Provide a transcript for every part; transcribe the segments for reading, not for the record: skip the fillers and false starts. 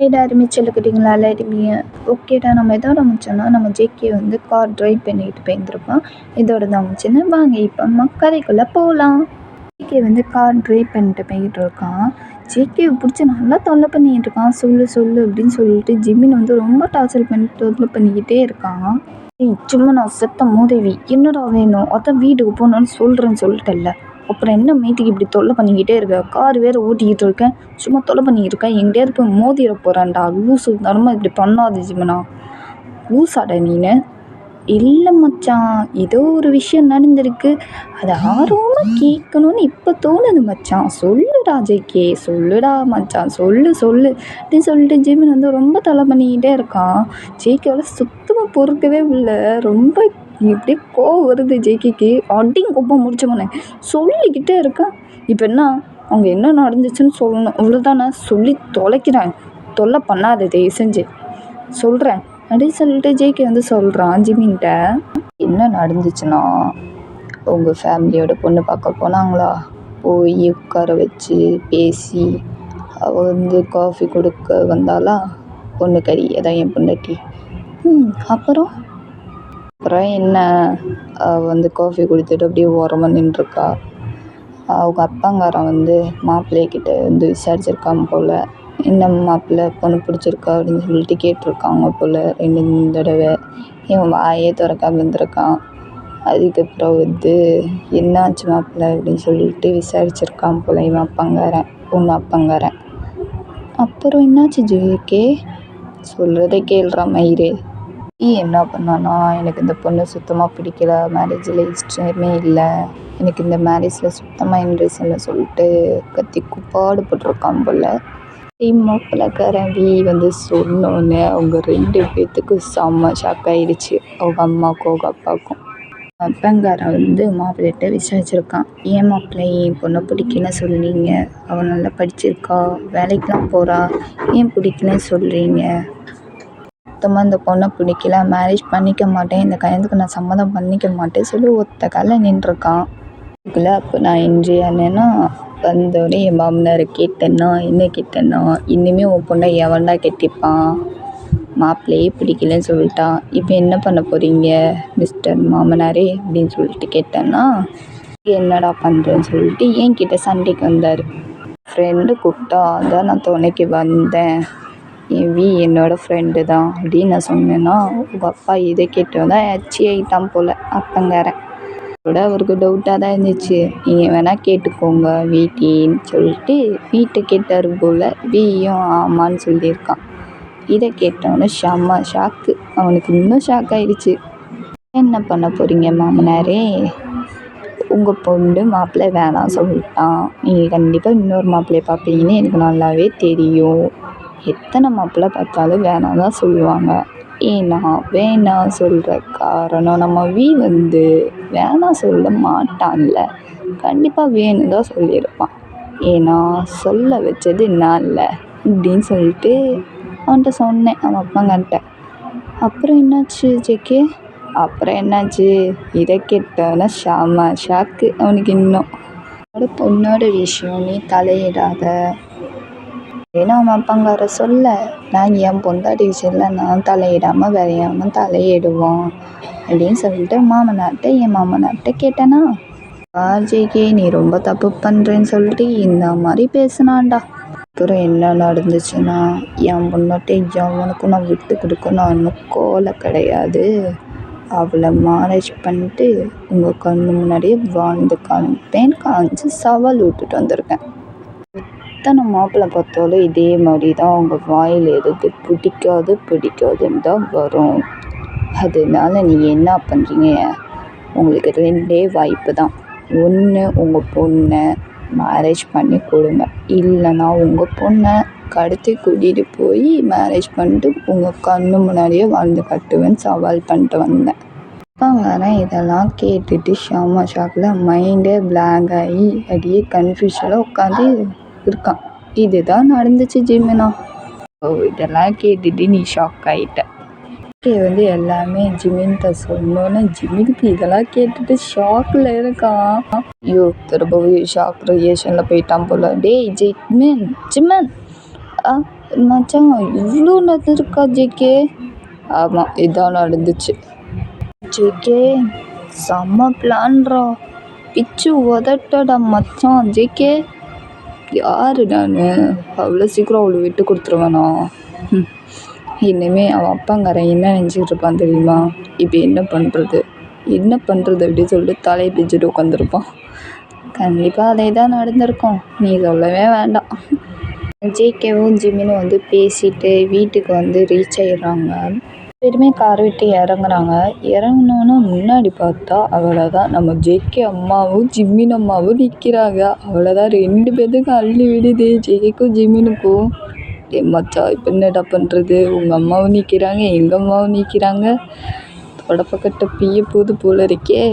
எல்லாருமே செல்லக்குட்டிங்களா எல்லாருமே ஓகேடா. நம்ம எதோட முடிச்சோன்னா நம்ம ஜேகே வந்து கார் ட்ரைவ் பண்ணிட்டு போயிருந்துருப்பான். இதோட தான் முடிச்சுன்னு வாங்க இப்போ நம்ம கதைக்குள்ளே போகலாம். ஜேகே வந்து கார் ட்ரைவ் பண்ணிட்டு போய்கிட்டு இருக்கான். ஜேகேவை பிடிச்சி நல்லா தொல்லை பண்ணிகிட்டு இருக்கான். சொல்லு சொல்லு அப்படின்னு சொல்லிட்டு ஜிமின் வந்து ரொம்ப டார்ச்சர் பண்ணி தொல்லை பண்ணிக்கிட்டே இருக்கான். ஏய் சும்மா நான் செத்த மோதேவி என்னடா வேணும், அதான் வீட்டுக்கு போகணுன்னு சொல்கிறேன்னு சொல்லிட்டல்ல, அப்புறம் என்ன மீட்டுக்கு இப்படி தொல்லை பண்ணிக்கிட்டே இருக்க, கார் வேறு ஓட்டிக்கிட்டு இருக்கேன், சும்மா தொல்லை பண்ணிக்கிட்டு இருக்கேன், எங்கேயாவது போய் மோதிட போகிறேன்டா லூசு தரமாக இப்படி பண்ணாது ஜிமனா. லூசாடா நீனு? இல்லை மச்சான், ஏதோ ஒரு விஷயம் நடந்திருக்கு, அதை ஆர்வமாக கேட்கணும்னு இப்போ தோணுது மச்சான், சொல்லுடா ஜேகே சொல்லுடா மச்சான் சொல்லு சொல்லு அப்படின்னு சொல்லிட்டு ஜிமின் வந்து ரொம்ப தொல்லை பண்ணிக்கிட்டே இருக்கான். ஜேகேவால் சுத்தமாக பொறுக்கவே இல்லை. ரொம்ப இப்படியே கோவம் வருது ஜேகேக்கு. அடியும் கோப்பம் முடிச்சவனே சொல்லிக்கிட்டே இருக்கேன். இப்போ என்ன அவங்க என்ன நடந்துச்சுன்னு சொல்லணும் அவ்வளோதானே, சொல்லி தொலைக்கிறேன், தொல்லை பண்ணாத தயவு செஞ்சு சொல்கிறேன் அப்படின்னு சொல்லிட்டு ஜேகே வந்து சொல்கிறான் ஜிமின்கிட்ட. என்ன நடந்துச்சுன்னா, உங்கள் ஃபேமிலியோட பொண்ணு பார்க்க போனாங்களா, போய் உட்கார வச்சு பேசி அவள் வந்து காஃபி கொடுக்க வந்தாளா, பொண்ணு கறி அதான் என் பொண்டாட்டி. அப்புறம் என்ன, அவள் வந்து காஃபி கொடுத்துட்டு அப்படியே ஓரமாக நின்றுருக்கா. அவங்க அப்பாங்காரன் வந்து மாப்பிள்ளைக்கிட்ட வந்து விசாரிச்சிருக்கான் போல், என்ன மாப்பிள்ளை பொண்ணு பிடிச்சிருக்கா அப்படின்னு சொல்லிட்டு கேட்டிருக்காங்க போல் 2 தடவை. இவன் வாயே திறக்காம இருந்திருக்கான். அதுக்கப்புறம் வந்து என்னாச்சு மாப்பிள்ளை அப்படின்னு சொல்லிட்டு விசாரிச்சிருக்கான் போல் இவன் அப்பாங்காரன், பொண்ணு அப்பாங்காரன். அப்புறம் என்னாச்சு ஜேகே, சொல்கிறத கேள்றா மயிறு. என்ன பண்ணானா, எனக்கு இந்த பொண்ணு சுத்தமாக பிடிக்கல, மேரேஜில் இஷ்டமே இல்லை, எனக்கு இந்த மேரேஜில் சுத்தமாக இன்ட்ரெஸ்ட் இல்லை சொல்லிட்டு கத்தி குப்பாடு போட்டிருக்கான் போல். மாப்பிள்ளைக்காரன் வி வந்து சொன்னோன்னே அவங்க 2 பேர்த்துக்கும் செம்ம ஷாக் ஆகிடுச்சு, அவங்க அம்மாவுக்கும் அவங்க அப்பாவுக்கும். அப்பங்காரன் வந்து மாப்பிள்ளைகிட்ட விசாரிச்சிருக்கான், ஏன் மாப்பிள்ளை என் பொண்ணை பிடிக்கலன்னு சொல்கிறீங்க, அவள் நல்லா படிச்சிருக்கா, வேலைக்கெலாம் போகிறா, ஏன் பிடிக்கலன்னு சொல்கிறீங்க, சுத்தமாக இந்த பொண்ணை பிடிக்கல, மேரேஜ் பண்ணிக்க மாட்டேன், இந்த கல்யாணத்துக்கு நான் சம்மதம் பண்ணிக்க மாட்டேன் சொல்லி ஒத்த காலில் நின்றுருக்கான். இதுக்குள்ளே அப்போ நான் இன்றியானேன்னா வந்தோடனே என் மாமனாரை கேட்டேன்னா என்ன கேட்டேன்னா, இன்னுமே உன் பொண்ணை எவன்டா கட்டிப்பான், மாப்பிள்ளையே பிடிக்கலன்னு சொல்லிட்டான், இப்போ என்ன பண்ண போகிறீங்க மிஸ்டர் மாமனாரே அப்படின்னு சொல்லிட்டு கேட்டேன்னா, என்னடா பண்ணுறேன்னு சொல்லிட்டு என்கிட்ட சண்டைக்கு வந்தார். ஃப்ரெண்டு கூப்பிட்டா அதான் நான் துணைக்கு வந்தேன், என் வி என்னோடய ஃப்ரெண்டு தான் அப்படின்னு நான் சொன்னேன்னா, உங்கள் அப்பா இதை கேட்டோம் தான் ஆச்சு ஆகிட்டான் போல் அப்பங்காரன். கூட அவருக்கு டவுட்டாக தான் இருந்துச்சு, நீங்கள் வேணால் கேட்டுக்கோங்க வீட்டின்னு சொல்லிட்டு வீட்டை கேட்டார் போல். வியும் ஆமான்னு சொல்லியிருக்கான். இதை கேட்டவொன்னே செம்ம ஷாக்கு, அவனுக்கு இன்னும் ஷாக் ஆகிடுச்சு. என்ன பண்ண போகிறீங்க மாமனாரே, உங்கள் பொண்ணு மாப்பிள்ளை வேணாம் சொல்லிட்டான், நீங்கள் கண்டிப்பாக இன்னொரு மாப்பிள்ளையை பார்ப்பீங்கன்னு எனக்கு நல்லாவே தெரியும், எத்தனை மாப்பிள்ளை பார்த்தாலும் வேணாம் தான் சொல்லுவாங்க, ஏன்னா வேணாம் சொல்கிற காரணம் நம்ம வி வந்து வேணாம் சொல்ல மாட்டான்ல, கண்டிப்பாக வேணும் தான் சொல்லியிருப்பான், ஏன்னா சொல்ல வச்சது நான் இல்லை இப்படின்னு சொல்லிட்டு அவன்கிட்ட சொன்னேன், அவன் அப்பாங்கன்ட்ட. அப்புறம் என்னாச்சு ஜேகே, அப்புறம் என்னாச்சு, இதை கேட்டோன்னா செம ஷாக்கு அவனுக்கு. இன்னும் பொண்ணோட விஷயம் நீ தலையிடாத, ஏன்னா அவன் அப்பாங்கார சொல்ல, நான் என் பொண்டாட்டி விஷயத்தில் நான் தலையிடாமல் வேற எவனும் தலையிடுவான் அப்படின்னு சொல்லிட்டு என் மாமனார்கிட்ட கேட்டேனா, ஜேகே நீ ரொம்ப தப்பு பண்ணுறேன்னு சொல்லிட்டு இந்த மாதிரி பேசினான்டா. அப்புறம் என்ன நடந்துச்சுன்னா, என் பொண்டாட்டி எவனுக்கும் நான் விட்டு கொடுக்க நான் இன்னும் கோலை கிடையாது, அவளை மேரேஜ் பண்ணிட்டு உங்கள் கண்ணு முன்னாடியே வாழ்ந்து காமிச்சு சவால் விட்டுட்டு வந்திருக்கேன். எத்தனை மாப்பிள்ளை பார்த்தாலும் இதே மாதிரி தான் அவங்க வாயில் எது பிடிக்காதுன்னு தான் வரும். அதனால நீங்கள் என்ன பண்ணுறீங்க, உங்களுக்கு 2 வாய்ப்பு தான், ஒன்று உங்கள் பொண்ணை மேரேஜ் பண்ணி கொடுங்க, இல்லைன்னா உங்கள் பொண்ணை கடத்தி கூட்டிகிட்டு போய் மேரேஜ் பண்ணிட்டு உங்கள் கண்ணு முன்னாடியே வாழ்ந்து கட்டுவேன்னு சவால் பண்ணிட்டு வந்தேன். அப்பாங்காரன் இதெல்லாம் கேட்டுட்டு செம்ம ஷாக்கில் மைண்டே பிளாங்க் ஆகி அப்படியே கன்ஃபியூஷனில் உட்காந்து இருக்கான். இதுதான் நடந்துச்சு ஜிமினா. இதெல்லாம் கேட்டுட்டு நீ ஷாக் ஆகிட்ட. வந்து எல்லாமே ஜிமின்கிட்ட சொன்னோன்னே ஜிமினுக்கு இதெல்லாம் கேட்டுட்டு ஷாக்கில் இருக்கான். ஐயோ திரும்பவும் ஷாக் ரியாக்ஷனில் போயிட்டான் போல. டேய் ஜிமன் மச்சான் இவ்வளோ நடந்திருக்கா ஜேகே? ஆமாம், இதான் நடந்துச்சு. ஜேகே செம்ம பிளான்ரா, பிச்சு உதட்டடா மச்சான். ஜேகே யாரு நான் அவ்வளோ சீக்கிரம் அவளை விட்டு கொடுத்துருவேனா? இனிமே அவன் அப்பாங்காரன் என்ன நினச்சிக்கிட்டு இருப்பான் தெரியுமா? இப்போ என்ன பண்ணுறது அப்படின்னு சொல்லிட்டு தலையை பிச்சுட்டு உட்காந்துருப்பான். கண்டிப்பாக அதே தான் நடந்திருக்கும், நீ சொல்லவே வேண்டாம். ஜேகேவும் ஜிமினும் வந்து பேசிட்டு வீட்டுக்கு வந்து ரீச் ஆகிடுறாங்க. பேருமே கார் விட்டு இறங்குறாங்க. இறங்கினோன்னா முன்னாடி பார்த்தா அவ்வளோதான், நம்ம ஜேகே அம்மாவும் ஜிமின் அம்மாவும் நிற்கிறாங்க. அவ்வளோதான், 2 பேத்துக்கும் அள்ளி விடுது, ஜேகேக்கும் ஜிமினுக்கும். மச்சா இப்போ என்னடா பண்ணுறது? உங்கள் அம்மாவும் நிற்கிறாங்க, எங்கள் அம்மாவும் நிற்கிறாங்க. தொடப்பக்கட்டை பிய போது போல இருக்கே.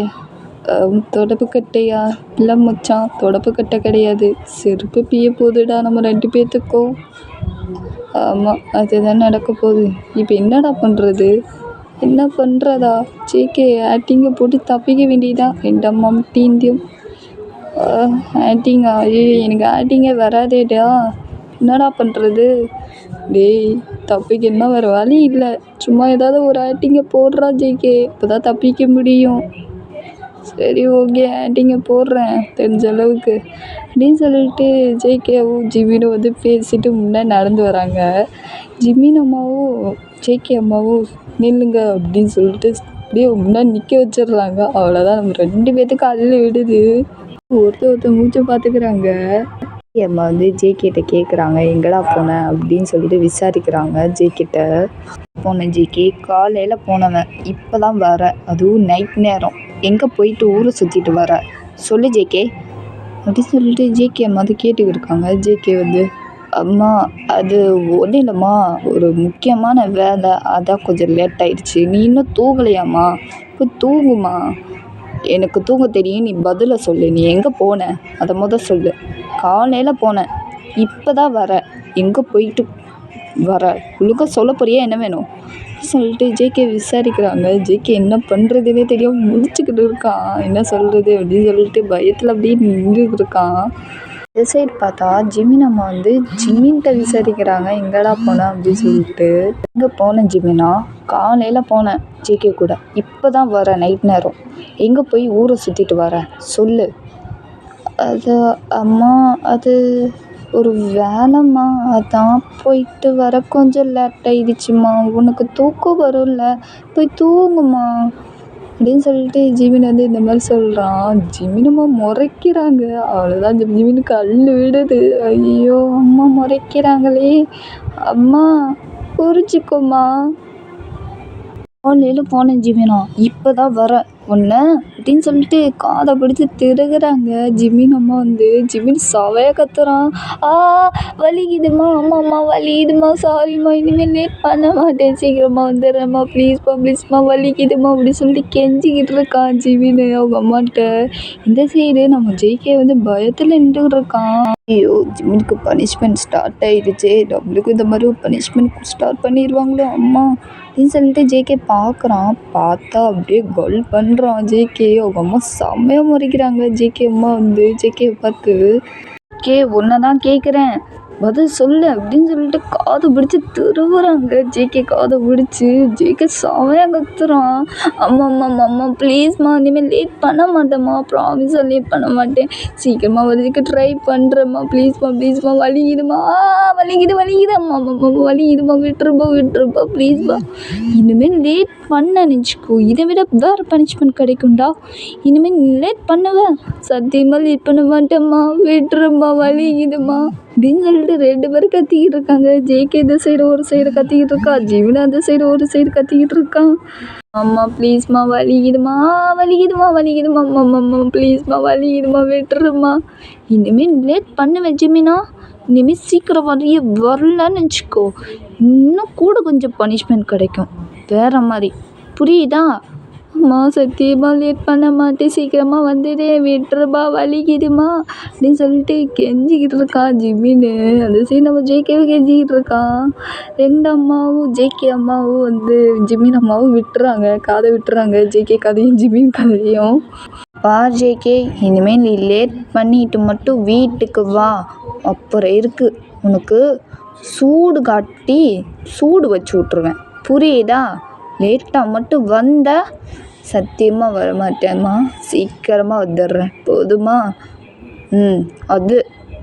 தொடப்புக்கட்டையா? இல்லை மச்சான், தொடப்புக்கட்டை கிடையாது, செருப்பு பிய போகுதுடா நம்ம 2 பேத்துக்கும். ஆமாம், அதுதான் நடக்க போகுது. இப்போ என்னடா பண்ணுறது? என்ன பண்ணுறதா? ஜேகே ஆக்டிங்கை போட்டு தப்பிக்க வேண்டியதா 2 அம்மா டீந்தியும். ஆக்டிங்கா? ஐயோ, எனக்கு ஆக்டிங்கே வராதேடா, என்னடா பண்ணுறது? டேய், தப்பிக்க என்ன வேறு வழி இல்லை, சும்மா ஏதாவது ஒரு ஆக்டிங்கை போடுறா ஜேகே, இப்போ தான் தப்பிக்க முடியும். சரி ஓகே, ஆக்டிங்கை போடுறேன் தெரிஞ்ச அளவுக்கு அப்படின்னு சொல்லிட்டு ஜேகேவும் ஜிமினும் வந்து பேசிட்டு முன்னாடி நடந்து வராங்க. ஜிமின் அம்மாவும் ஜேகே அம்மாவும் நில்லுங்க அப்படின்னு சொல்லிட்டு அப்படியே முன்னாடி நிற்க வச்சிடுறாங்க. அவ்வளோதான், நம்ம 2 பேத்துக்கும் அள்ளி விடுது. ஒருத்தர் மூச்சை பார்த்துக்கிறாங்க. அம்மா வந்து ஜேகேட்ட கேட்குறாங்க, எங்கடா போனேன் அப்படின்னு சொல்லிட்டு விசாரிக்கிறாங்க ஜேகேட்ட. போனேன் ஜேகே, காலையில் போனவன் இப்போ தான் வர, அதுவும் நைட் நேரம். எங்கே போயிட்டு ஊரை சுற்றிட்டு வர சொல்லு ஜேகே அப்படின்னு சொல்லிட்டு ஜேகே அம்மா வந்து கேட்டுக்கிட்டு இருக்காங்க. ஜேகே வந்து, அம்மா அது ஒன்றும் இல்லைம்மா, ஒரு முக்கியமான வேலை, அதான் கொஞ்சம் லேட் ஆயிடுச்சு. நீ இன்னும் தூங்கலையாம்மா? இப்போ தூங்குமா? எனக்கு தூங்க தெரியும், நீ பதிலை சொல்லு. நீ எங்கே போன அதை சொல்லு. காலையில் போனேன், இப்போ தான் வர. எங்கே போயிட்டு வர ஒழுங்கா சொல்ல போறியா? என்ன வேணும் சொல்லிட்டு ஜேகே விசாரிக்கிறாங்க. ஜேகே என்ன பண்ணுறதுன்னே தெரியும் முடிச்சுக்கிட்டு இருக்கான். என்ன சொல்கிறது அப்படின்னு சொல்லிட்டு பயத்தில் அப்படியே நின்றுட்டு இருக்கான். இந்த சைடு பார்த்தா ஜிமின் அம்மா வந்து ஜிமின்கிட்ட விசாரிக்கிறாங்க, எங்கடா போனேன் அப்படின்னு சொல்லிட்டு. எங்கே போனேன் ஜிமினா? காலையில் போனேன் ஜேகே கூட, இப்போ தான் வர நைட் நேரம். எங்கே போய் ஊரை சுற்றிட்டு வர சொல்லு. அது அம்மா, அது ஒரு வேலைம்மா, அதான் போயிட்டு வர கொஞ்சம் லேட் ஆயிடுச்சும்மா. உனக்கு தூக்கம் வரும்ல, போய் தூங்குமா அப்படின்னு சொல்லிட்டு ஜிமின் வந்து இந்த மாதிரி சொல்கிறான். ஜிமினம்மா முறைக்கிறாங்க. அவ்வளோதான், ஜிமினுக்கு அள்ளு விடுது. ஐயோ, அம்மா முறைக்கிறாங்களே. அம்மா புரிஞ்சுக்கோமா. காலையில் போனேன் ஜிமினா, இப்போ தான் வர ஒன்று அப்படின்னு சொல்லிட்டு காதை பிடிச்சி திருகுறாங்க. ஜிமின் அம்மா வந்து ஜிமின் சவையாக கத்துறான். வலிக்குதுமா, அம்மாம்மா வலிக்குதுமா, சாரிம்மா, இனிமேல் லேட் பண்ண மாட்டேன், சீக்கிரமாக வந்துடுறேம்மா, ப்ளீஸ்மா வலிக்குதுமா அப்படின்னு சொல்லிட்டு கெஞ்சிக்கிட்டு இருக்கான் ஜிமின் அவங்க அம்மாட்ட. இந்த சைடு நம்ம ஜேகே வந்து பயத்தில் நின்றுக்கிட்டு இருக்கான். ஐயோ, ஜிமினுக்கு பனிஷ்மெண்ட் ஸ்டார்ட் ஆகிடுச்சு, நம்மளுக்கு இந்த மாதிரி ஒரு பனிஷ்மெண்ட் ஸ்டார்ட் பண்ணிடுவாங்களோ அம்மா அப்படின்னு சொல்லிட்டு ஜேகே பார்க்குறான். பார்த்தா அப்படியே கல் பண்ணுறான் ஜேகே. அவங்க அம்மா செம்மையாக முறைக்கிறாங்க. ஜேகே அம்மா வந்து ஜேகேவை பார்த்து, ஒன்றை தான் கேட்குறேன், பதில் சொல்லு அப்படின்னு சொல்லிட்டு காதை பிடிச்சி திருவுறாங்க. ஜேகே காதை பிடிச்சி ஜேகே செமையாக கத்துறான். அம்மா ப்ளீஸ்மா, இனிமேல் லேட் பண்ண மாட்டேம்மா, ப்ராமிஸாக லேட் பண்ண மாட்டேன், சீக்கிரமாக வரதுக்கு ட்ரை பண்ணுறேம்மா, ப்ளீஸ்மா வலிக்குதுமா, வலிக்குது அம்மா வலிக்குதுமா, விட்டுருப்பா ப்ளீஸ்மா. இனிமேல் லேட் பண்ண நினச்சிக்கோ, இதை விட வேறு பனிஷ்மெண்ட் கிடைக்கும்டா. இனிமேல் லேட் பண்ணுவேன், சத்தியமாக லேட் பண்ண மாட்டேம்மா, விட்டுருமா, வலிக்குதுமா அப்படின்னு சொல்லிட்டு 2 பேரும் கத்திக்கிட்டு இருக்காங்க. ஜேகே இந்த சைடு ஒரு சைடு கத்திக்கிட்டு இருக்கா, ஜிமின் அந்த சைடு ஒரு சைடு கத்திக்கிட்டு இருக்கான். அம்மா ப்ளீஸ்மா, வலிக்குதுமா அம்மா ப்ளீஸ்மா, வலிக்குதுமா, விட்டுருமா. இனிமேல் லேட் பண்ணுவேன் ஜிமினா, இனிமேல் சீக்கிரம் வரலன்னு வச்சுக்கோ, இன்னும் கூட கொஞ்சம் பனிஷ்மெண்ட் கிடைக்கும் வேறு மாதிரி, புரியுதா? அம்மா சத்தியமாக லேட் பண்ண மாட்டேன், சீக்கிரமாக வந்துடு, விட்டுருப்பா, வலிக்குதுமா அப்படின்னு சொல்லிட்டு கெஞ்சிக்கிட்டு இருக்கான் ஜிமின்னு. அந்த சைடு நம்ம ஜேகேவை கெஞ்சிக்கிட்டு இருக்கான். 2 அம்மாவும் ஜேகே அம்மாவும் வந்து ஜிமின் அம்மாவும் காதை விட்டுறாங்க, ஜேகே கதையும் ஜிமின் கதையும். ஜேகே, இனிமேல் நீ லேட் பண்ணிட்டு மட்டும் வீட்டுக்கு வா, அப்புறம் இருக்குது உனக்கு சூடு காட்டி சூடு வச்சு விட்ருவேன். புரியுதா? லேட்டாக மட்டும் வந்த சத்தியமாக வரமாட்டேம்மா. சீக்கிரமாக வந்துடுறேன். போதுமா? அது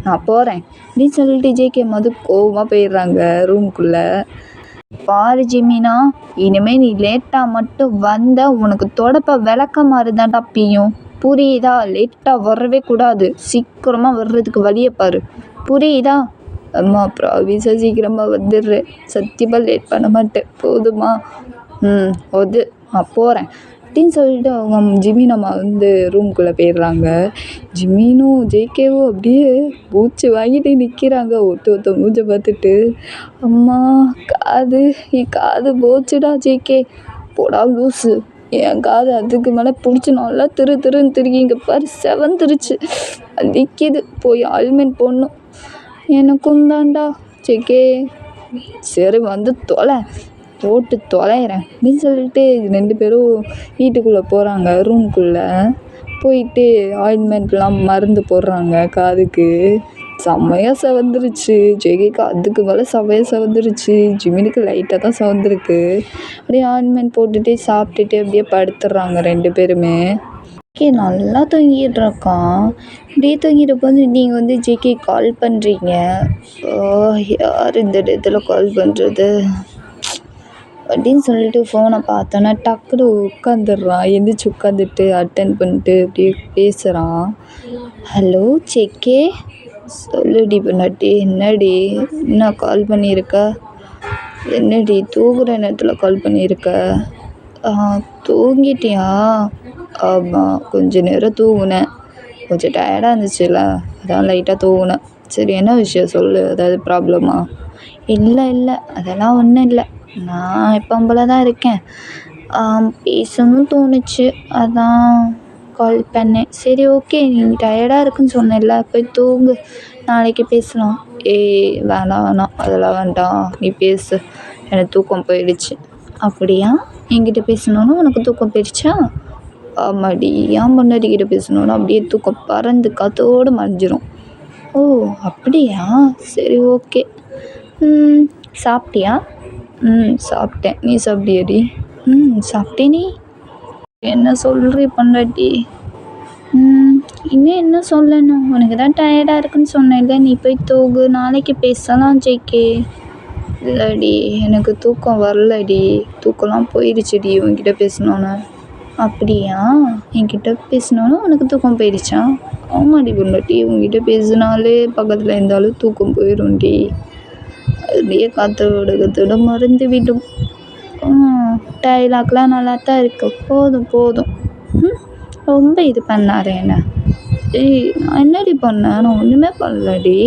நான் போகிறேன் அப்படின்னு சொல்லிட்டு ஜேகே மது கோவமாக போயிடுறாங்க ரூம்குள்ளே. பாரு ஜிமினா, இனிமேல் நீ லேட்டாக மட்டும் வந்த உனக்கு தொடப்ப விளக்க மாதிரி தான்டா பீயும். புரியுதா? லேட்டாக வரவே கூடாது. சீக்கிரமாக வர்றதுக்கு வழியை பாரு. புரியுதா? அம்மா ப்ராமிஸாக சீக்கிரமாக வந்துடுறேன். சத்தியமாக லேட் பண்ண மாட்டேன். போதுமா? அது நான் போகிறேன் அப்படின்னு சொல்லிட்டு அவங்க ஜிமினம்மா வந்து ரூம்குள்ளே போயிடுறாங்க. ஜிமினும் ஜேகேவும் அப்படியே மூச்சு வாங்கிட்டு நிற்கிறாங்க ஒருத்த மூஞ்சை பார்த்துட்டு. அம்மா காது, என் காது போச்சுடா ஜேகே. போடா லூஸு, என் காது அதுக்கு மேலே பிடிச்சி நல்லா திருன்னு திருக்கி இங்கே பாரு செவந்துருச்சு. நிற்கிது. போய் ஆயில்மெண்ட் போடணும். எனக்கும் தான்டா ஜேகே. சரி வந்து தொலை, போட்டு தொலைகிறேன் அப்படின்னு சொல்லிட்டு 2 பேரும் வீட்டுக்குள்ளே போகிறாங்க. ரூம்குள்ளே போயிட்டு ஆயின்மெண்ட்லாம் மருந்து போடுறாங்க காதுக்கு. செம்மையாக செவந்துருச்சு ஜெகிக்கு. அதுக்கு மேலே செம்மையாக செவந்துருச்சு. ஜிமினுக்கு லைட்டாக தான் செவந்துருக்கு. அப்படியே ஆயின்மெண்ட் போட்டுட்டு சாப்பிட்டுட்டு அப்படியே படுத்துடுறாங்க 2 பேருமே. ஜேகே நல்லா தூங்கிட்டு இருக்கான். இப்படியே தூங்கிட்டு போது நீங்கள் வந்து ஜேகே கால் பண்ணுறீங்க. யார் இந்த இடத்துல கால் பண்ணுறது அப்படின்னு சொல்லிட்டு ஃபோனை பார்த்தோன்னா டக்குனு உட்காந்துடுறான். எந்திரிச்சு உட்காந்துட்டு அட்டன் பண்ணிட்டு அப்படியே பேசுகிறான். ஹலோ ஜேகே, சொல்லுடி பொண்டாட்டி. என்னடி என்ன கால் பண்ணியிருக்க? என்னடி தூங்குற நேரத்தில் கால் பண்ணியிருக்க? தூங்கிட்டியா? ஆமாம், கொஞ்சம் நேரம் தூங்குனேன். கொஞ்சம் டயர்டாக இருந்துச்சுல்ல, அதான் லைட்டாக தூங்குனேன். சரி, என்ன விஷயம் சொல்லு. ஏதாவது ப்ராப்ளமா? இல்லை அதெல்லாம் ஒன்றும் இல்லை. நான் எப்பவும் போல தான் இருக்கேன். பேசணும்னு தோணுச்சு, அதான் கால் பண்ணேன். சரி ஓகே, நீ டயர்டாக இருக்குன்னு சொன்னேல்ல, போய் தூங்கு, நாளைக்கு பேசலாம். வேணாம் அதெல்லாம் வேண்டாம், நீ பேசு, எனக்கு தூக்கம் போயிடுச்சு. அப்படியா? என்கிட்ட பேசணுன்னு உனக்கு தூக்கம் போயிடுச்சா? ஆமாடி, ஏன் பொண்டாட்டிக்கிட்ட பேசணுன்னா அப்படியே தூக்கம் பறந்து காத்தோடு மறைஞ்சிரும். ஓ அப்படியா? சரி ஓகே. சாப்பிட்டியா? சாப்பிட்டேன். நீ சாப்பிட்டியாடி? சாப்பிட்டேனே. என்ன சொல்கிறீ பொண்டாட்டி? இன்னும் என்ன சொல்லணும்? உனக்கு தான் டயர்டாக இருக்குன்னு சொன்னேன்ல, நீ போய் தூங்கு, நாளைக்கு பேசலாம் ஜேகே. இல்லைடி, எனக்கு தூக்கம் வரலடி. தூக்கம்லாம் போயிடுச்சுடி உன்கிட்ட பேசணுன்னு. அப்படியா? என்கிட்ட பேசினோன்னா உனக்கு தூக்கம் போயிடுச்சா? ஆமாடி பொண்டாட்டி, உங்ககிட்ட பேசினாலே பக்கத்தில் இருந்தாலும் தூக்கம் போயிடும்டி. அப்படியே காற்றோட மறந்து விடும். டைலாக்லாம் நல்லா தான் இருக்கு. போதும். ரொம்ப இது பண்ணாரு என்ன. நான் என்னடி பண்ணேன்? நான் ஒன்றுமே பண்ணலடி.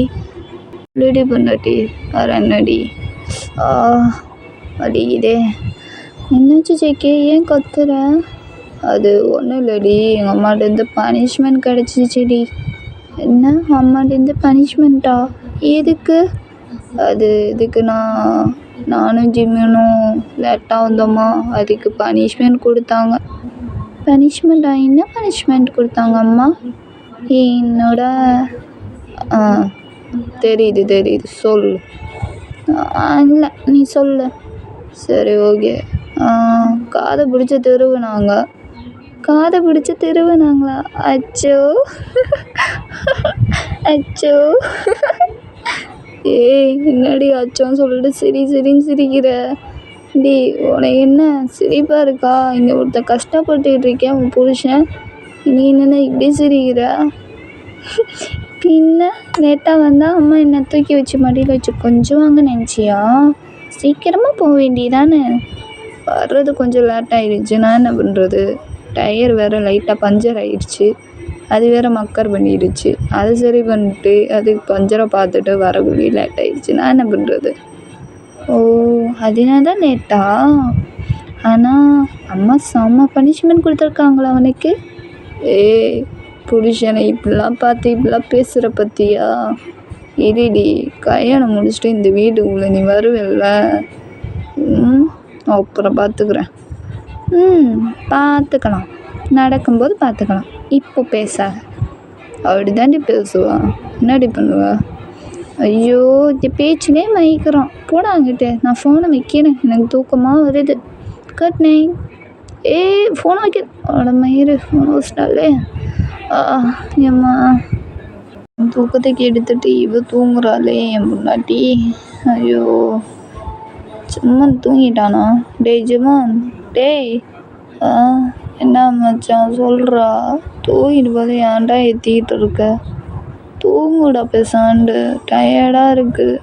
இல்லடி பொண்டாட்டி, வேறு என்னடி? அடிக்குதே. என்னாச்சு ஜேகே, ஏன் கத்துற? அது ஒன்றும் இல்லடி, எங்கள் அம்மாட்டேருந்து பனிஷ்மெண்ட் கிடச்சிச்சிடி. என்ன, அம்மாட்டேருந்து பனிஷ்மெண்ட்டா? எதுக்கு? இதுக்கு நானும் ஜிம்மினும் லேட்டாக வந்தோமா, அதுக்கு பனிஷ்மெண்ட் கொடுத்தாங்க. பனிஷ்மெண்ட்டா? என்ன பனிஷ்மெண்ட் கொடுத்தாங்க அம்மா? என்னோட தெரியுது சொல்லு. இல்லை, நீ சொல்லு. சரி ஓகே. காதை பிடிச்சி திருவுனாங்களா? அச்சோ. என்னடி அச்சோன்னு சொல்லிட்டு சரின்னு சிரிக்கிற? டி, உனக்கு என்ன சிரிப்பாக இருக்கா? இங்கே ஒருத்தர் கஷ்டப்பட்டுக்கிட்டு இருக்கேன், உன் புருஷன். நீ என்னென்ன இப்படி சிரிக்கிற? பின்ன லேட்டாக வந்தால் அம்மா என்னை தூக்கி வச்சு மடியில் வச்சு கொஞ்சுவாங்க நினச்சியா? சீக்கிரமாக போக வேண்டியதானே? வர்றது கொஞ்சம் லேட் ஆகிடுச்சு, நான் என்ன பண்ணுறது? டயர் வேறு லைட்டாக பஞ்சர் ஆகிடுச்சு, அது வேறு மக்கர் பண்ணிடுச்சு. அது சரி பண்ணிட்டு அதுக்கு பஞ்சரை பார்த்துட்டு வரக்குள்ளே லேட் ஆகிடுச்சு, நான் என்ன பண்ணுறது? ஓ, அதனால தான் லேட்டா? ஆனால் அம்மா செம்ம பனிஷ்மெண்ட் கொடுத்துருக்காங்களா அவனுக்கு? புருஷனை இப்படிலாம் பார்த்து இப்படிலாம் பேசுகிற பற்றியா? இருடி, கல்யாணம் முடிச்சுட்டு இந்த வீட்டுக்குள்ளே நீ வருவில்ல, அப்புறம் பார்த்துக்கிறேன். பார்த்துக்கலாம், நடக்கும்போது பார்த்துக்கலாம், இப்போ பேசாத. அப்படி தாண்டி பேசுவா, என்னடி பண்ணுவா? ஐயோ! இந்த பேச்சிலே மயக்குறான். போடா அங்கிட்டு. நான் ஃபோனை வைக்கிறேன். எனக்கு தூக்கமா வருது. Good night. ஃபோனை வைக்க அட மயிரு ஃபோனை வச்சிட்டாலே. எம்மா தூக்கத்துக்கு எடுத்துட்டு இவ தூங்குறாளே என் பொண்டாட்டி. ஐயோ! ஜிம்மன் தூங்கிட்டானா? டேய் ஜிம்மன், டேய். என்ன மச்சான் சொல்றா? தூங்கிட்டு போது ஏன்டா ஏற்றிக்கிட்டு இருக்க? தூங்குடா பேசாண்டு. டயர்டாக இருக்குது.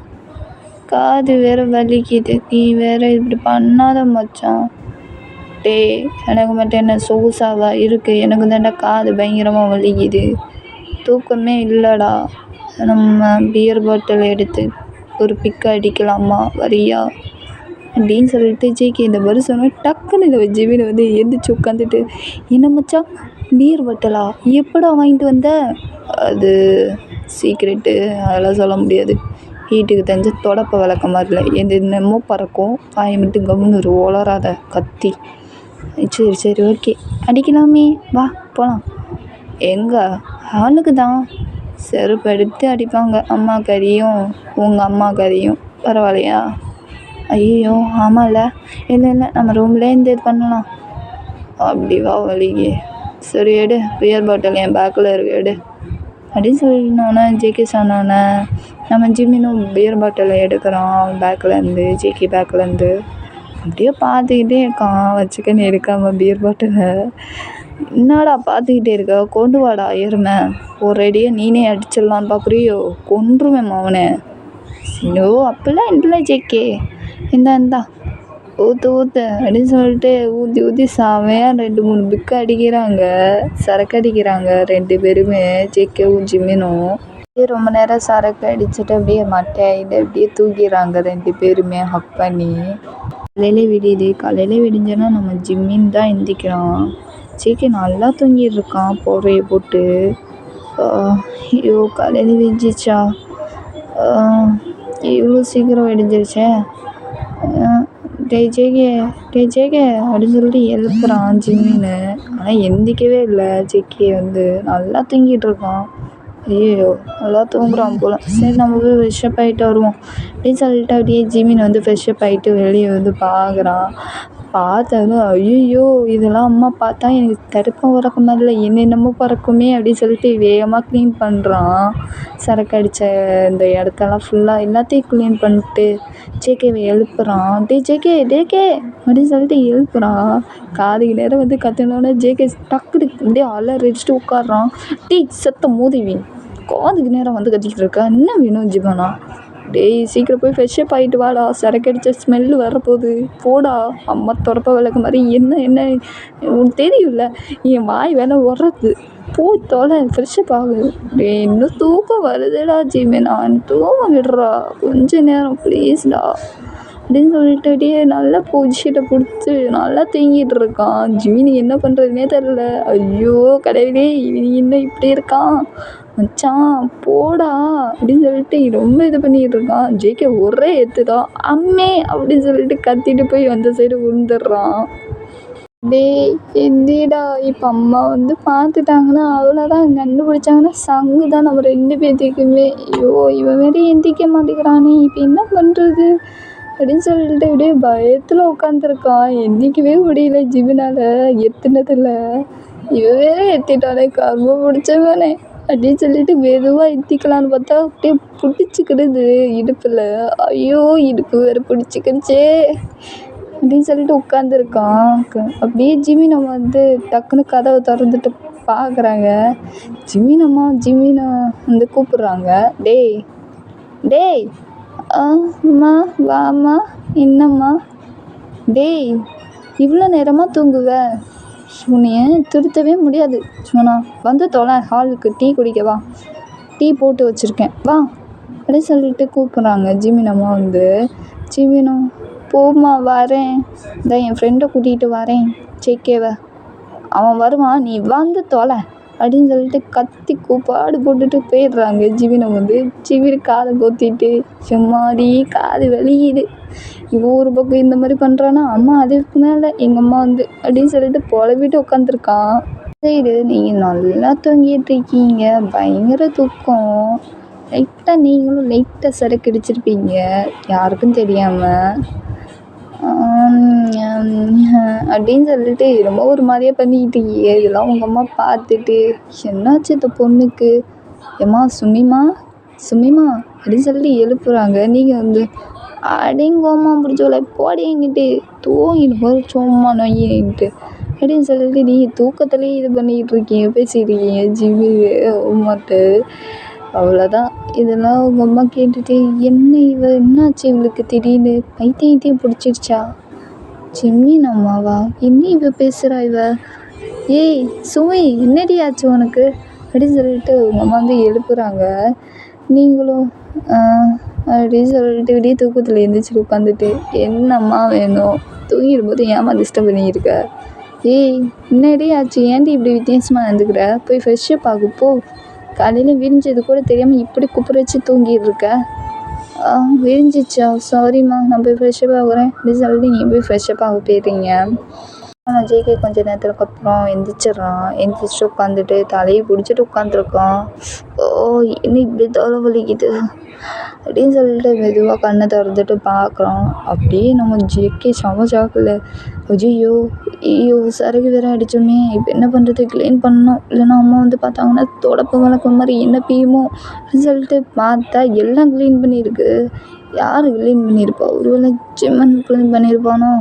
காது வேற வலிக்குது. நீ வேற இப்படி பண்ணாத மச்சான். டேய் எனக்கு மட்டும் என்ன சொகுசாவா இருக்குது? எனக்கு தாண்டா காது பயங்கரமாக வலிக்குது. தூக்கமே இல்லைடா. நம்ம பியர் பாட்டில் எடுத்து ஒரு பிக்கு அடிக்கலாமா? வரியா? அப்படின்னு சொல்லிட்டு ஜேகே இந்த மாதிரி சொன்னால் டக்குன்னு இந்த ஜிவினை வந்து எழுந்திரிச்சு உட்காந்துட்டு, என்ன மச்சான் பியர் பாட்டிலா? எப்படா வாங்கிட்டு வந்த? அது சீக்ரெட்டு, அதெல்லாம் சொல்ல முடியாது. வீட்டுக்கு தெரிஞ்ச தொடப்ப விளக்க மாதிரில என்னமோ பறக்கும். வாயை மட்டும் கம்முன்னு ஒளராத கத்தி. சரி ஓகே அடிக்கலாமே, வா போகலாம். எங்கே? அவனுக்கு தான். செருப்பு எடுத்து அடிப்பாங்க. அம்மா கறியும் உங்கள் அம்மா கறியும். பரவாயில்லையா? ஐயோ ஆமாம்ல. இல்லை நம்ம ரூம்லேயே இந்த இது பண்ணலாம். அப்படி வா வலிக்கு. சரி எடு, பியர் பாட்டில் என் பேக்கில் இருக்கு, எடு அப்படின்னு சொல்லினோன்னே ஜேகே சொன்னோன்னே நம்ம ஜிம்மினும் பியர் பாட்டிலை எடுக்கிறான் பேக்லேருந்து, ஜேகே பேக்லேருந்து. அப்படியே பார்த்துக்கிட்டே இருக்கான். வச்சுக்கன்னு எடுக்காமல் பியர் பாட்டிலை. என்னடா பார்த்துக்கிட்டே இருக்க? கொண்டு வாடா எருமை. ஒரேடியாக நீனே அடிச்சிடலான்னு பார்க்குறியோ? கொன்றுவேன் அவனை. ஐயோ அப்படிலாம் இல்லை ஜேகே. இந்தா ஊற்று அப்படின்னு சொல்லிட்டு ஊற்றி செமையாக 2-3 பிக்கு அடிக்கிறாங்க. சரக்கு அடிக்கிறாங்க 2 பேருமே, ஜேகேவும் ஜிம்மினும். ரொம்ப நேரம் சரக்கு அடிச்சுட்டு அப்படியே மட்டையாகிட்டு அப்படியே தூக்கிறாங்க 2 பேருமே ஹக் பண்ணி. காலையில் விடியுது. காலையில் விடிஞ்சோன்னா நம்ம ஜிம்மின் தான் எந்திக்கிறான். ஜேகே நல்லா தூங்கிட்டு இருக்கான் போர்வையை போட்டு. ஐயோ காலையில் விடிஞ்சிச்சா? இவ்வளோ சீக்கிரம் விடிஞ்சிருச்சே. டேய் ஜேகே அப்படின்னு சொல்லிட்டு எழுப்புறான் ஜிம்மின்னு. ஆனால் எந்திக்கவே இல்லை. ஜேகே வந்து நல்லா தூங்கிட்டு இருக்கான். ஐயோ நல்லா தூங்குறான் போல். சரி நம்ம போய் ஃப்ரெஷ்ஷப் ஆகிட்டு வருவோம் அப்படின்னு சொல்லிட்டு அப்படியே ஜிம்மின் வந்து ஃப்ரெஷ்ஷப் ஆகிட்டு வெளியே வந்து பார்க்குறான். பார்த்ததும் ஐயோ இதெல்லாம் அம்மா பார்த்தா எனக்கு தடுப்பம் உறக்க மாதிரில என்னென்னமோ பறக்குமே அப்படின்னு சொல்லிட்டு வேகமாக க்ளீன் பண்ணுறான். சரக்கு அடித்த இந்த இடத்தெல்லாம் ஃபுல்லாக எல்லாத்தையும் க்ளீன் பண்ணிட்டு ஜேகேவை எழுப்புறான். ஜேகே அப்படின்னு சொல்லிட்டு எழுப்புறான். காதுக்கு நேரம் வந்து கற்றுனோடனே ஜேகே டக்குனு அப்படியே அலறிச்சிட்டு உட்காடுறான். சத்தம் மோதிவி காதுக்கு நேரம் வந்து கத்திக்கிட்டு இருக்கா? என்ன வேணும் ஜிவனா? டேய் சீக்கிரம் போய் ஃப்ரெஷ்ஷப் ஆகிட்டு வாடா. சரக்கு அடித்த ஸ்மெல்லு வரப்போகுது. போடா. அம்மா துறப்ப விளக்கு மாதிரி என்ன உனக்கு தெரியும்ல, என் வாய் வேணா உரது. போய் தொலை, ஃப்ரெஷ்ஷப் ஆகு. டேய் இன்னும் தூக்கம் வருதுடா ஜிமினா, தூங்க விடுறா கொஞ்ச நேரம் ப்ளீஸ்டா அப்படின்னு சொல்லிட்டு அப்படியே நல்லா பொசிஷனை பிடிச்சி நல்லா தூங்கிட்டு இருக்கான். ஜிமினி என்ன பண்ணுறதுனே தெரில. ஐயோ கடவுளே இவன் இன்னும் இப்படி இருக்கான். மச்சான் போடா அப்படின்னு சொல்லிட்டு ரொம்ப இது பண்ணிகிட்டு இருக்கான். ஜேகே ஒரே எத்துதான் அம்மே அப்படின்னு சொல்லிட்டு கத்திட்டு போய் அந்த சைடு விழுந்துடுறான். டேய் எந்திடா. இப்போ அம்மா வந்து பார்த்துட்டாங்கன்னா அவ்வளோதான். கண்டுபிடிச்சாங்கன்னா சங்கு தான் நம்ம 2 பேர்த்துக்குமே. ஐயோ இவன் வேறு எந்திரிக்க மாட்டேங்கிறானே, இப்போ என்ன பண்ணுறது அப்படின்னு சொல்லிட்டு அப்படியே பயத்தில் உட்காந்துருக்கான். எந்திரிக்கவே முடியல ஜிமினால் எத்துனதில்ல. இவன் வேற எத்திட்டானே கர்மம் பிடிச்சவனே அப்படின்னு சொல்லிட்டு மெதுவாக எத்திக்கலான்னு பார்த்தா அப்படியே பிடிச்சிக்கிடுது இடுப்பில். ஐயோ இடுப்பு வேறு பிடிச்சிக்கிடுச்சே அப்படின்னு சொல்லிட்டு உட்காந்துருக்கான். அப்படியே ஜிமினை வந்து டக்குன்னு கதவை திறந்துட்டு பார்க்குறாங்க. ஜிமினை வந்து கூப்பிட்றாங்க. டேய் அம்மா வாம்மா. என்னம்மா? டேய் இவ்வளோ நேரமாக தூங்குவ? உன்னைய திருத்தவே முடியாது. சொன்னா வந்து தொலை, ஹாலுக்கு டீ குடிக்கவா, டீ போட்டு வச்சுருக்கேன் வா அப்படின்னு சொல்லிட்டு கூப்பிட்றாங்க. ஜிமினம்மா வந்து ஜிமினோ போம்மா வரேன், இந்த என் ஃப்ரெண்டை கூட்டிகிட்டு வரேன் ஜேகேவை, அவன் வருவான், நீ வந்து தொலை அப்படின்னு சொல்லிட்டு கத்தி கூப்பாடு போட்டுட்டு போயிடுறாங்க. ஜிமினம் வந்து ஜிமினு காதை கொத்திட்டு சும்மாடி காது வலிக்குது. இவன் ஒரு பக்கம் இந்த மாதிரி பண்ணுறான்னா அம்மா அதுக்கு மேலே எங்கள் அம்மா வந்து அப்படின்னு சொல்லிட்டு புலம்பிட்டு உட்காந்துருக்கான். சரி நீங்கள் நல்லா தூங்கிட்டு இருக்கீங்க, பயங்கர தூக்கம். லைட்டாக நீங்களும் லைட்டாக சரக்கு அடிச்சிருப்பீங்க யாருக்கும் தெரியாமல். அப்படின்னு சொல்லிட்டு ரொம்ப ஒரு மாதிரியே பண்ணிக்கிட்டு இதெல்லாம் உங்கள் அம்மா பார்த்துட்டு என்னாச்சு இந்த பொண்ணுக்கு, ஏம்மா சுமிமா சுமிமா அப்படின்னு சொல்லிட்டு எழுப்புறாங்க. நீங்கள் வந்து அடேங்கோமா பிடிச்சவள போடிங்கிட்டு தூங்கிட்டு போது சும்மா நொய்யின்ட்டு அப்படின்னு சொல்லிட்டு நீங்கள் தூக்கத்துலேயே இது பண்ணிக்கிட்டு இருக்கீங்க, பேசிக்கிட்டு இருக்கீங்க ஜிம்மி அம்மாட்ட. அவ்வளோதான். இதெல்லாம் உங்கள் அம்மா கேட்டுட்டு என்ன என்னாச்சு இவளுக்கு திடீர்னு பைத்தியம் பிடிச்சிருச்சா? ஜிம்மின் அம்மாவா? என்ன இவ பேசுகிறா இவ? ஏய் சுமி என்னடி ஆச்சு உனக்கு அப்படின்னு சொல்லிட்டு உங்கள் அம்மா வந்து எழுப்புறாங்க. நீங்களும் அப்படின்னு சொல்லிட்டு விடிய தூக்கத்தில் எழுந்திரிச்சு உட்காந்துட்டு என்னம்மா வேணும், தூங்கிடும்போது ஏம்மா டிஸ்டர்ப் பண்ணியிருக்க? ஏய் என்னடி ஆச்சு, ஏன்டி இப்படி வித்தியாசமாக நடந்துக்கிற? போய் ஃப்ரெஷ்ஷப் ஆகு போ. காலையில் விரிஞ்சது கூட தெரியாமல் இப்படி குப்புற வச்சு தூங்கிட்டு இருக்க. விரிஞ்சிச்சா? சாரிம்மா நான் போய் ஃப்ரெஷ்ஷப் ஆகுறேன் அப்படின்னு சொல்லிட்டு நீங்கள் போய் ஃப்ரெஷ்ஷப் ஆக போயிடுறீங்க. ஆனால் ஜேகே கொஞ்சம் நேரத்துக்கு அப்புறம் எந்திரிச்சிட்றான். எந்திரிச்சிட்டு உட்காந்துட்டு தலையை பிடிச்சிட்டு உட்காந்துருக்கான். ஓ என்ன இப்படி தலை வலிக்குது அப்படின்னு சொல்லிட்டு மெதுவாக கண்ணை திறந்துட்டு பார்க்குறான். அப்படியே நம்ம ஜேகே செம ஷாக்கில் ஐயோ சரகு வேற அடித்தோமே, இப்போ என்ன பண்ணுறது, க்ளீன் பண்ணணும், இல்லைன்னா அம்மா வந்து பார்த்தாங்கன்னா தொடப்பு வளர்க்கும் மாதிரி என்ன பியுமோ அப்படின்னு சொல்லிட்டு பார்த்தா எல்லாம் க்ளீன் பண்ணியிருக்கு. யார் க்ளீன் பண்ணியிருப்பா? ஒருவேளை ஜிம்மன் க்ளீன் பண்ணியிருப்பானோ?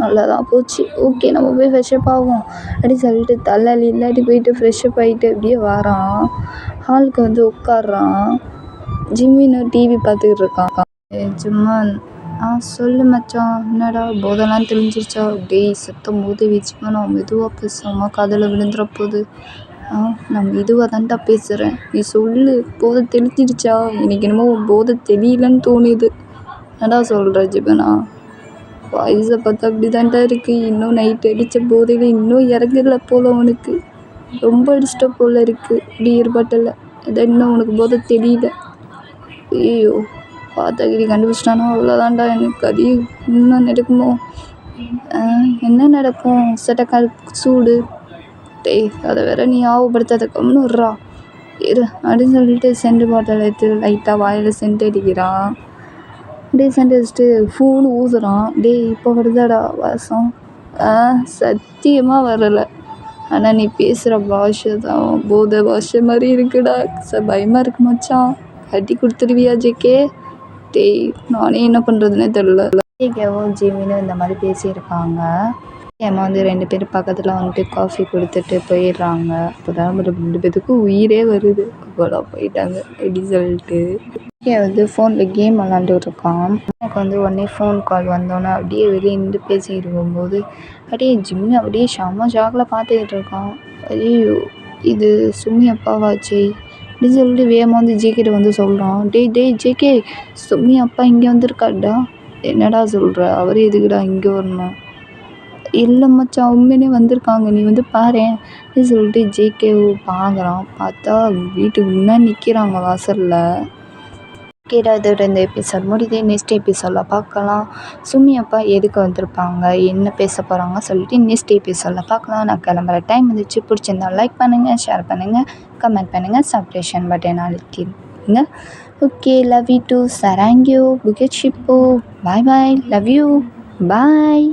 நல்லா தான் போச்சு, ஓகே நம்ம போய் ஃப்ரெஷ்ஷப் ஆகும் அப்படின்னு சொல்லிட்டு தள்ளாளி இல்லாட்டி போயிட்டு ஃப்ரெஷ்ஷப் ஆகிட்டு அப்படியே வரான். ஹாலுக்கு வந்து உட்காடுறான். ஜிம்மின்னு டிவி பார்த்துக்கிட்டு இருக்கான். ஜிம்மன் சொல்லு மச்சான், என்னடா போதெல்லாம் தெளிஞ்சிருச்சா? டேய் சத்தம் போது வச்சுக்கோ, நான் மெதுவாக பேசாமல் காதில் விழுந்துற போகுது. நான் மெதுவாக தான்டா பேசுகிறேன், நீ சொல்லு போதை தெளிஞ்சிருச்சா? எனக்கு என்னமோ போதை தெரியலன்னு தோணுது. என்னடா சொல்கிற ஜிம்மனா? வாய்ஸை பார்த்தா அப்படி தான்டா இருக்குது. இன்னும் நைட்டு அடித்த போதையில் இன்னும் இறங்கல போல் உனக்கு, ரொம்ப அடிச்சிட்ட போல் இருக்குது பியர் பாட்டில். அதை இன்னும் உனக்கு போதை தெரியல. ஐயோ பார்த்தகிரி கண்டுபிடிச்சிட்டானோ அவ்வளோதான்டா, எனக்கு அது இன்னும் நடக்குமோ? என்ன நடக்கும்? சட்டக்கால் சூடு. டேய் அதை வேற நீ ஆவப்படுத்தாத, கம்னு விட்றா இரு அப்படின்னு சொல்லிட்டு சென்ட் பாட்டில் எடுத்து லைட்டாக வாயில் சென்ட் அடிக்கிறான். அப்படியே சென்ட் அடிச்சுட்டு ஃபோனு ஊதுறான். டேய் இப்போ வருதாடா வாசம்? சத்தியமாக வரலை, ஆனால் நீ பேசுகிற பாஷை தான் போதை பாஷை மாதிரி இருக்குடா, பயமாக இருக்கு மச்சான், கட்டி கொடுத்துருவியா ஜேகே? டேய் நானே என்ன பண்ணுறதுனே தெரில. ஜேகேவும் ஜிம்மின்னு இந்த மாதிரி பேசியிருக்காங்க. ஏம்மா வந்து 2 பேரும் பக்கத்தில் வந்துட்டு காஃபி கொடுத்துட்டு போயிடுறாங்க. அப்போ தான் 2 பேத்துக்கும் உயிரே வருது, அப்போடா போயிட்டாங்க அப்படின்னு சொல்லிட்டு. ஜேகே வந்து ஃபோனில் கேம் விளாண்டுட்டு இருக்கான். எனக்கு வந்து உடனே ஃபோன் கால் வந்தோன்னே அப்படியே வெளியே நின்று பேசிக்கிட்டு இருக்கும்போது அப்படியே ஜிம்மி அப்படியே செம்ம ஷாக்கில் பார்த்துக்கிட்டு இருக்கான். ஐயோ இது சுமி அப்பாவாச்சே அப்படின்னு சொல்லிட்டு வேகமாக வந்து ஜேகேட்ட வந்து சொல்கிறான். டேய் ஜேகே, சுமி அப்பா இங்கே வந்திருக்காடா. என்னடா சொல்கிற? அவர் எதுக்குடா இங்கே வரணும்? இல்லை மச்சான் உண்மையிலே வந்திருக்காங்க, நீ வந்து பாரேன் அப்படின்னு சொல்லிட்டு ஜேகே பார்க்குறான். பார்த்தா வீட்டுக்கு முன்னாடி நிற்கிறாங்க வாசலில். இதோட இந்த எபிசோட் முடியுது. நெக்ஸ்ட் எபிசோடில் பார்க்கலாம். சுமி அப்பா எதுக்கு வந்திருப்பாங்க, என்ன பேச போகிறாங்க சொல்லிட்டு நெக்ஸ்ட் எபிசோடில் பார்க்கலாம். நான் கிளம்புற டைம் வந்துச்சு. பிடிச்சிருந்தா லைக் பண்ணுங்கள், ஷேர் பண்ணுங்கள், கமெண்ட் பண்ணுங்கள், சப்ஸ்கிரிப்ஷன் பட்டன் அழுத்திடுங்க. ஓகே, லவ் யூ டூ, சராங்கியூ, புகெட் ஷிப்போ, bye bye, love you, bye.